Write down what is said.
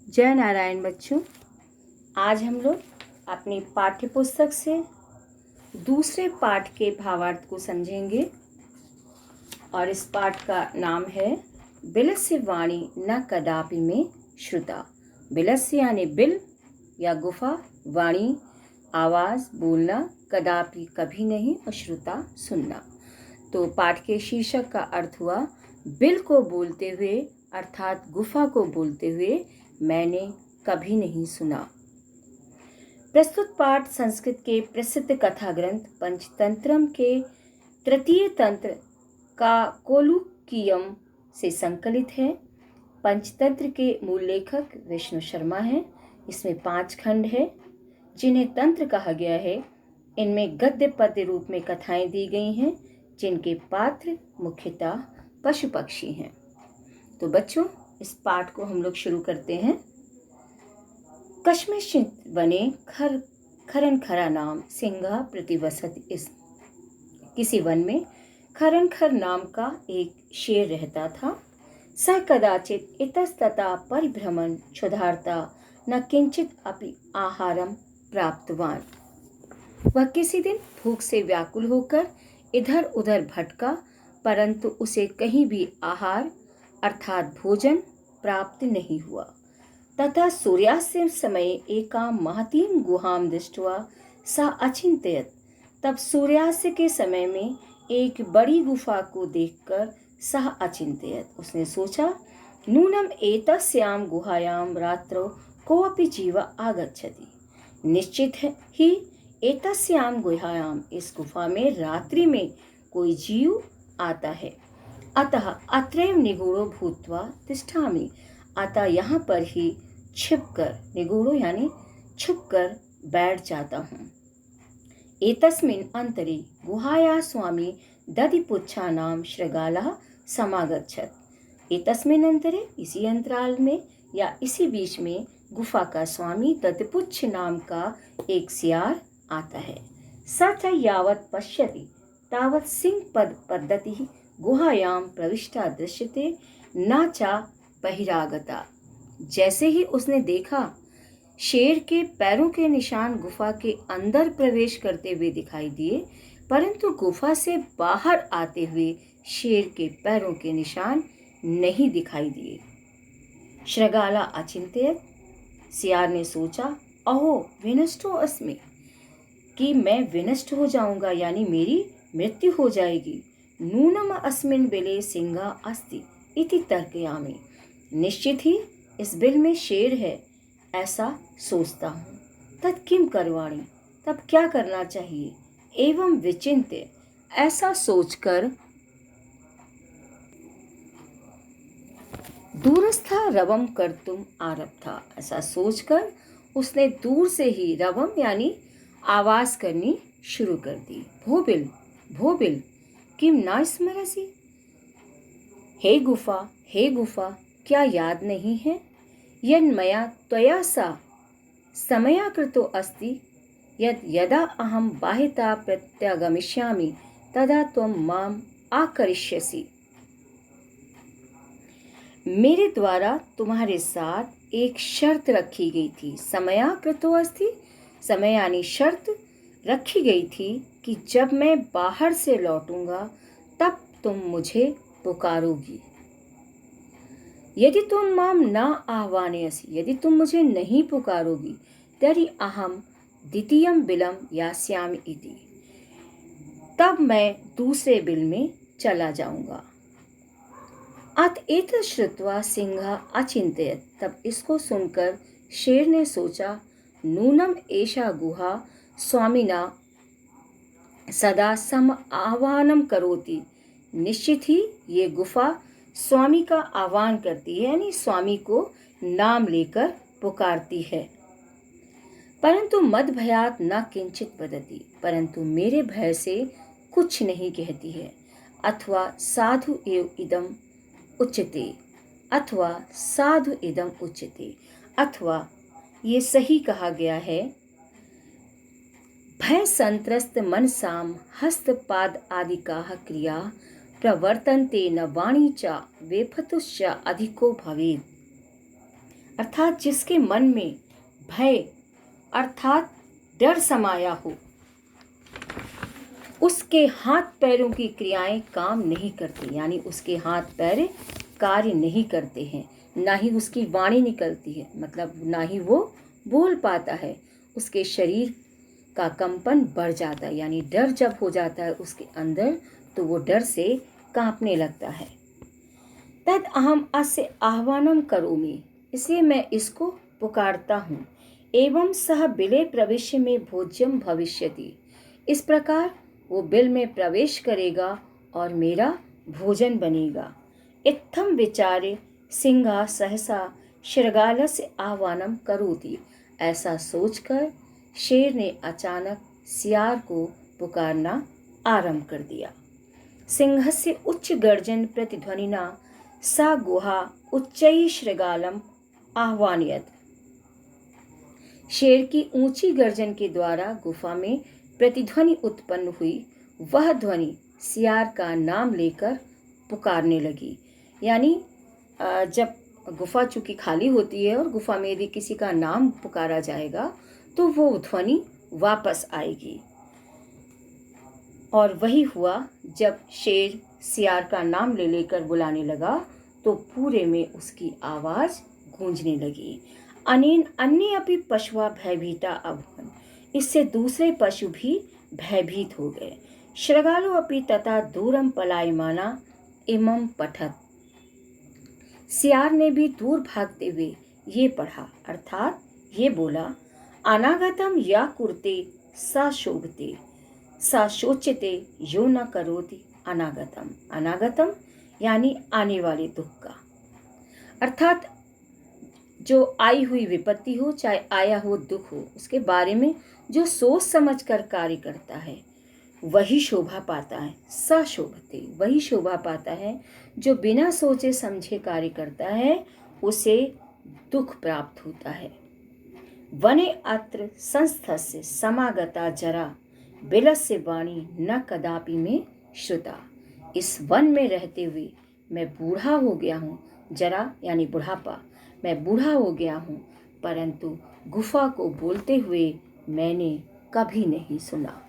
जय नारायण बच्चों, आज हम लोग अपनी पाठ्य पुस्तक से दूसरे पाठ के भावार्थ को समझेंगे और इस पाठ का नाम है बिलस्य वाणी न कदापि में श्रुता। बिलस्य यानी बिल या गुफा, वाणी आवाज़ बोलना, कदापि कभी नहीं और श्रुता सुनना। तो पाठ के शीर्षक का अर्थ हुआ बिल को बोलते हुए अर्थात गुफा को बोलते हुए मैंने कभी नहीं सुना। प्रस्तुत पाठ संस्कृत के प्रसिद्ध कथा ग्रंथ पंचतंत्रम के तृतीय तंत्र का कोलुकियम से संकलित है। पंचतंत्र के मूल लेखक विष्णु शर्मा हैं। इसमें 5 खंड है जिन्हें तंत्र कहा गया है। इनमें गद्य पद्य रूप में कथाएं दी गई हैं जिनके पात्र मुख्यतः पशु पक्षी हैं। तो बच्चों, इस पाठ को हम लोग शुरू करते हैं। कश्मीर वने खरन खरा नाम सिंहा प्रतिवसत। इस किसी वन में खरन खर नाम का एक शेर रहता था। स कदाचित इतस्तता परिभ्रमण क्षुधार्ता न किंचित अपि आहारम प्राप्तवान। वह किसी दिन भूख से व्याकुल होकर इधर उधर भटका, परंतु उसे कहीं भी आहार अर्थात भोजन प्राप्त नहीं हुआ। तथा सूर्यास्त समय एकाम महतीम गुहाम दृष्ट्वा सा अचिंत्यत। तब सूर्यास्त के समय में एक बड़ी गुफा को देखकर सह अचिंत्यत, उसने सोचा नूनम एतस्याम गुहायाम रात्रौ कोऽपि जीव आगच्छति। निश्चित है ही एतस्याम गुहायाम, इस गुफा में रात्रि में कोई जीव आता है। अतः अत्रैव निगूढ़ो भूत्वा तिष्ठामि, अतः यहाँ पर ही छिपकर, निगूढ़ो यानी छुपकर बैठ जाता हूँ। एतस्मिन् अंतरे गुहाया स्वामी दधिपुच्छा नाम शृगालः समागच्छत्। एतस्मिन् अंतरे, इसी अंतराल में या इसी बीच में गुफा का स्वामी दधिपुच्छ नाम का एक सियार आता है। स च यावत् पश्यति तावत् सिंह पद्धति गुहायाम प्रविष्टा दृश्यते न चा बहिरागता। जैसे ही उसने देखा, शेर के पैरों के निशान गुफा के अंदर प्रवेश करते हुए दिखाई दिए, परंतु गुफा से बाहर आते हुए शेर के पैरों के निशान नहीं दिखाई दिए। शृगाला अचिंत्यत, सियार ने सोचा अहो विनष्टो अस्मि, कि मैं विनष्ट हो जाऊंगा यानी मेरी मृत्यु हो जाएगी। नूनम अस्मिन् बिले सिंहा अस्ति इति तर्कयामि। निश्चित ही इस बिल में शेर है ऐसा सोचता हूँ। तत्किम करवाणी, तब क्या करना चाहिए। एवं विचिन्त्य, ऐसा सोचकर दूरस्था रवम कर्तुम आरब्धा, ऐसा सोचकर उसने दूर से ही रवम यानी आवाज करनी शुरू कर दी। भोबिल भोबिल किम न स्मरसि, हे गुफा क्या याद नहीं है। यन्मया त्वया सा समया कृतो अस्ति यद यदा अहम बाहिता प्रत्यागमिष्यामि तदा त्वं माम आकरिष्यसि। मेरे द्वारा तुम्हारे साथ एक शर्त रखी गई थी। समया कृतो अस्ति, समय यानी शर्त रखी गई थी कि जब मैं बाहर से लौटूंगा तब तुम मुझे पुकारोगी। यदि तुम माम न आह्वानयसि, यदि तुम मुझे नहीं पुकारोगी, तर्हि अहम द्वितीयं बिलं यास्यामि इति, तब मैं दूसरे बिल में चला जाऊंगा। अत एतत् श्रुत्वा सिंह अचिंत्यत, तब इसको सुनकर शेर ने सोचा नूनम एषा गुहा स्वामिना सदा सम आह्वानम करोति। निश्चित ही ये गुफा स्वामी का आह्वान करती है यानी स्वामी को नाम लेकर पुकारती है। परंतु मद भयात न किंचित वदति, परंतु मेरे भय से कुछ नहीं कहती है। अथवा साधु एव इदम उच्यते, अथवा साधु इदम उच्यते, अथवा ये सही कहा गया है। भय संत्रस्त मनसाम हस्तपाद आदिकाः क्रिया प्रवर्तन्ते न वाणी च वेफतुश्च अधिको भवेत्। अर्थात जिसके मन में भय अर्थात डर समाया हो, उसके हाथ पैरों की क्रियाएं काम नहीं करती, यानी उसके हाथ पैर कार्य नहीं करते हैं, ना ही उसकी वाणी निकलती है, मतलब ना ही वो बोल पाता है। उसके शरीर का कंपन बढ़ जाता है, यानी डर जब हो जाता है उसके अंदर तो वो डर से कांपने लगता है। तद अहम अस्य आह्वानम करोमि, इसलिए मैं इसको पुकारता हूँ। एवं सह बिले प्रवेश में भोज्यम भविष्यति, इस प्रकार वो बिल में प्रवेश करेगा और मेरा भोजन बनेगा। इत्थम विचारे सिंहा सहसा शृगालस्य आह्वानम करोति, ऐसा सोचकर शेर ने अचानक सियार को पुकारना आरंभ कर दिया। सिंहस्य उच्च गर्जन प्रतिध्वनिना सा गुहा उच्चैः शृगालम आह्वानयत, शेर की ऊंची गर्जन के द्वारा गुफा में प्रतिध्वनि उत्पन्न हुई। वह ध्वनि सियार का नाम लेकर पुकारने लगी, यानी जब गुफा चूंकि खाली होती है और गुफा में यदि किसी का नाम पुकारा जाएगा तो वो ध्वनि वापस आएगी। और वही हुआ, जब शेर सियार का नाम ले लेकर बुलाने लगा तो पूरे में उसकी आवाज गूंजने लगी। अनेन अन्य अपि पशुआ भयभीता अभूवन्, इससे दूसरे पशु भी भयभीत हो गए। शृगालो अपि तथा दूरम पलायमाना इमं पठत, सियार ने भी दूर भागते हुए ये पढ़ा, अर्थात ये बोला, अनागतम या कुर्ते सा शोभते सा शोच्यते यो न करोति अनागतम। अनागतम यानी आने वाले दुख का, अर्थात जो आई हुई विपत्ति हो, चाहे आया हो दुख हो, उसके बारे में जो सोच समझ कर कार्य करता है वही शोभा पाता है। सशोभते, वही शोभा पाता है। जो बिना सोचे समझे कार्य करता है उसे दुख प्राप्त होता है। वने अत्र संस्थस्य समागता जरा बिलस्य वाणी न कदापि में श्रुता, इस वन में रहते हुए मैं बूढ़ा हो गया हूँ। जरा यानी बुढ़ापा, मैं बूढ़ा हो गया हूँ, परंतु गुफा को बोलते हुए मैंने कभी नहीं सुना।